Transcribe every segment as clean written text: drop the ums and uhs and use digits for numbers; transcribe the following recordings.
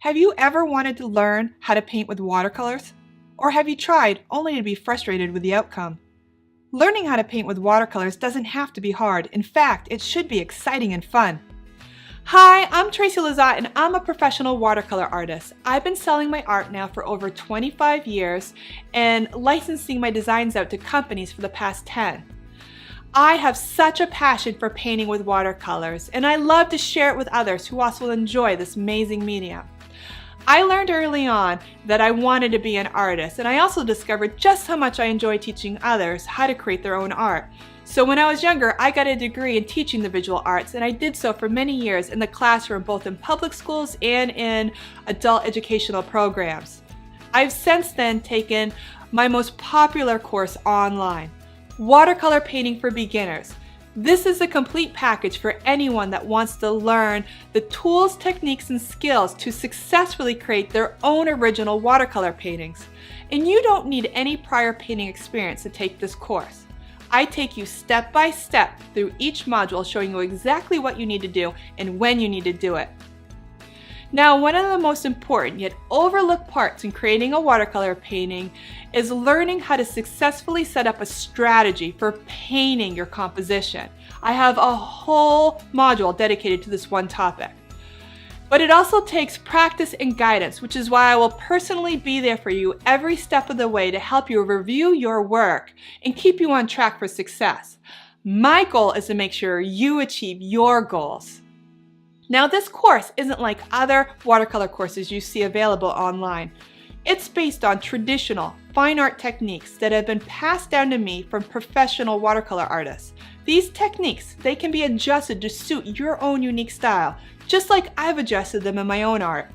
Have you ever wanted to learn how to paint with watercolors? Or have you tried only to be frustrated with the outcome? Learning how to paint with watercolors doesn't have to be hard. In fact, it should be exciting and fun. Hi, I'm Tracy Lizotte and I'm a professional watercolor artist. I've been selling my art now for over 25 years and licensing my designs out to companies for the past 10. I have such a passion for painting with watercolors and I love to share it with others who also enjoy this amazing medium. I learned early on that I wanted to be an artist, and I also discovered just how much I enjoy teaching others how to create their own art. So when I was younger, I got a degree in teaching the visual arts, and I did so for many years in the classroom, both in public schools and in adult educational programs. I've since then taken my most popular course online, Watercolor Painting for Beginners. This is a complete package for anyone that wants to learn the tools, techniques, and skills to successfully create their own original watercolor paintings. And you don't need any prior painting experience to take this course. I take you step by step through each module, showing you exactly what you need to do and when you need to do it. Now, one of the most important yet overlooked parts in creating a watercolor painting is learning how to successfully set up a strategy for painting your composition. I have a whole module dedicated to this one topic. But it also takes practice and guidance, which is why I will personally be there for you every step of the way to help you review your work and keep you on track for success. My goal is to make sure you achieve your goals. Now, this course isn't like other watercolor courses you see available online. It's based on traditional fine art techniques that have been passed down to me from professional watercolor artists. These techniques, they can be adjusted to suit your own unique style, just like I've adjusted them in my own art.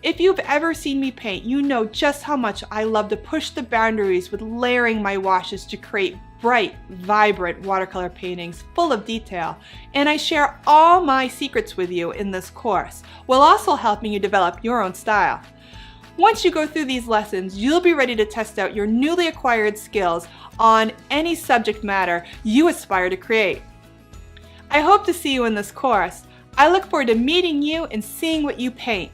If you've ever seen me paint, you know just how much I love to push the boundaries with layering my washes to create bright, vibrant watercolor paintings full of detail. And I share all my secrets with you in this course, while also helping you develop your own style. Once you go through these lessons, you'll be ready to test out your newly acquired skills on any subject matter you aspire to create. I hope to see you in this course. I look forward to meeting you and seeing what you paint.